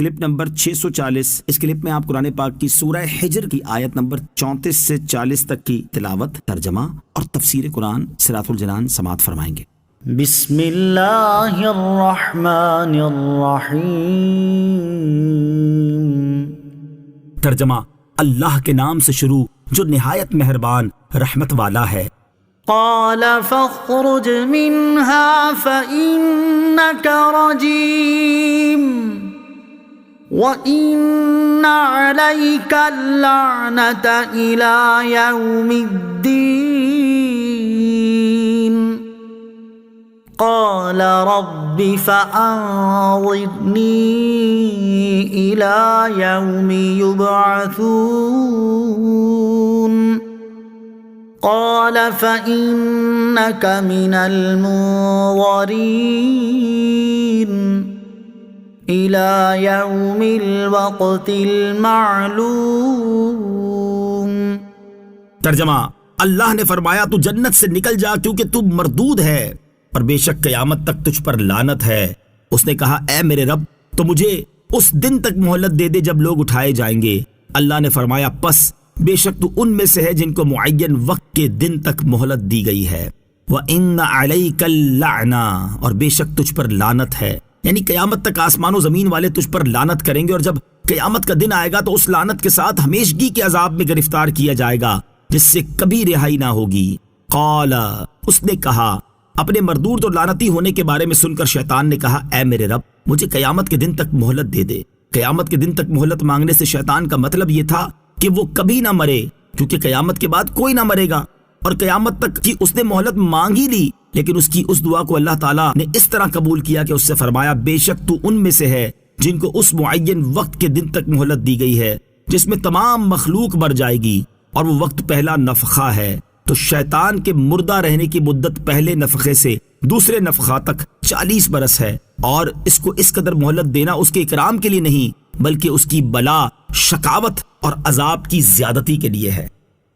Clip number 640۔ اس clip میں آپ قرآن پاک کی سورہ حجر کی آیت نمبر 34 سے 40 تک کی تلاوت، ترجمہ اور تفسیر قرآن صراط الجنان سماعت فرمائیں گے۔ بسم اللہ الرحمن الرحیم۔ ترجمہ، اللہ کے نام سے شروع جو نہایت مہربان رحمت والا ہے۔ قال فاخرج منها فإنك رجيم وإن عليك اللعنة إلى يوم الدين قال رب فأنظرني إلى يوم يبعثون قال فإنك من المنظرين إلى يوم الوقت المعلوم۔ ترجمہ، اللہ نے فرمایا تو جنت سے نکل جا کیونکہ تو مردود ہے، اور بے شک قیامت تک تجھ پر لعنت ہے۔ اس نے کہا اے میرے رب تو مجھے اس دن تک مہلت دے دے جب لوگ اٹھائے جائیں گے۔ اللہ نے فرمایا پس بے شک تو ان میں سے ہے جن کو معین وقت کے دن تک مہلت دی گئی ہے۔ وَإِنَّ عَلَيْكَ اللَّعْنَةَ، اور بے شک تجھ پر لعنت ہے، یعنی قیامت تک آسمان و زمین والے تجھ پر لعنت کریں گے، اور جب قیامت کا دن آئے گا تو اس لعنت کے ساتھ ہمیشگی کے عذاب میں گرفتار کیا جائے گا جس سے کبھی رہائی نہ ہوگی۔ قال، اس نے کہا، اپنے مردود اور لعنتی ہونے کے بارے میں سن کر شیطان نے کہا اے میرے رب مجھے قیامت کے دن تک مہلت دے دے۔ قیامت کے دن تک مہلت مانگنے سے شیطان کا مطلب یہ تھا کہ وہ کبھی نہ مرے، کیونکہ قیامت کے بعد کوئی نہ مرے گا، اور قیامت تک کی اس نے مہلت مانگ ہی لی، لیکن اس کی اس دعا کو اللہ تعالیٰ نے اس طرح قبول کیا کہ اس سے فرمایا بے شک تو ان میں سے ہے جن کو اس معین وقت کے دن تک مہلت دی گئی ہے جس میں تمام مخلوق مر جائے گی، اور وہ وقت پہلا نفخہ ہے۔ تو شیطان کے مردہ رہنے کی مدت پہلے نفخے سے دوسرے نفخہ تک 40 برس ہے، اور اس کو اس قدر مہلت دینا اس کے اکرام کے لیے نہیں بلکہ اس کی بلا، شقاوت اور عذاب کی زیادتی کے لیے ہے۔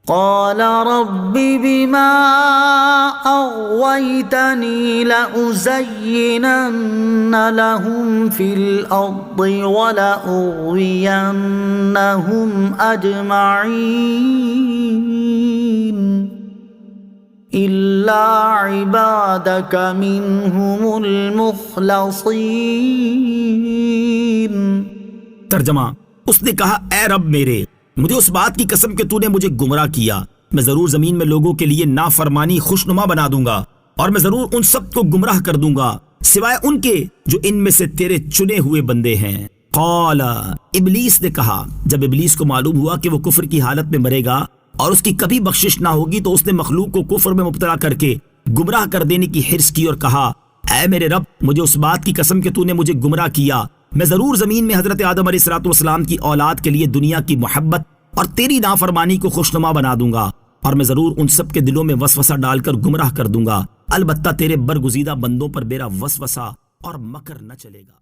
قال رب بما أغويتني لأزينن لهم في الأرض ولأغوينهم أجمعين إلا عبادك منهم المخلصين۔ ترجمہ، اس نے کہا اے رب میرے مجھے اس بات کی قسم کہ تو نے مجھے گمراہ کیا، میں ضرور زمین میں لوگوں کے لیے نافرمانی خوشنما بنا دوں گا، اور میں ضرور ان سب کو گمراہ کر دوں گا سوائے ان کے جو ان میں سے تیرے چنے ہوئے بندے ہیں۔ قال، ابلیس نے کہا، جب ابلیس کو معلوم ہوا کہ وہ کفر کی حالت میں مرے گا اور اس کی کبھی بخشش نہ ہوگی تو اس نے مخلوق کو کفر میں مبتلا کر کے گمراہ کر دینے کی حرص کی اور کہا اے میرے رب مجھے اس بات کی قسم کہ تو نے مجھے گمراہ کیا، میں ضرور زمین میں حضرت آدم علیہ السلام کی اولاد کے لیے دنیا کی محبت اور تیری نافرمانی کو خوشنما بنا دوں گا، اور میں ضرور ان سب کے دلوں میں وسوسہ ڈال کر گمراہ کر دوں گا، البتہ تیرے برگزیدہ بندوں پر میرا وسوسہ اور مکر نہ چلے گا۔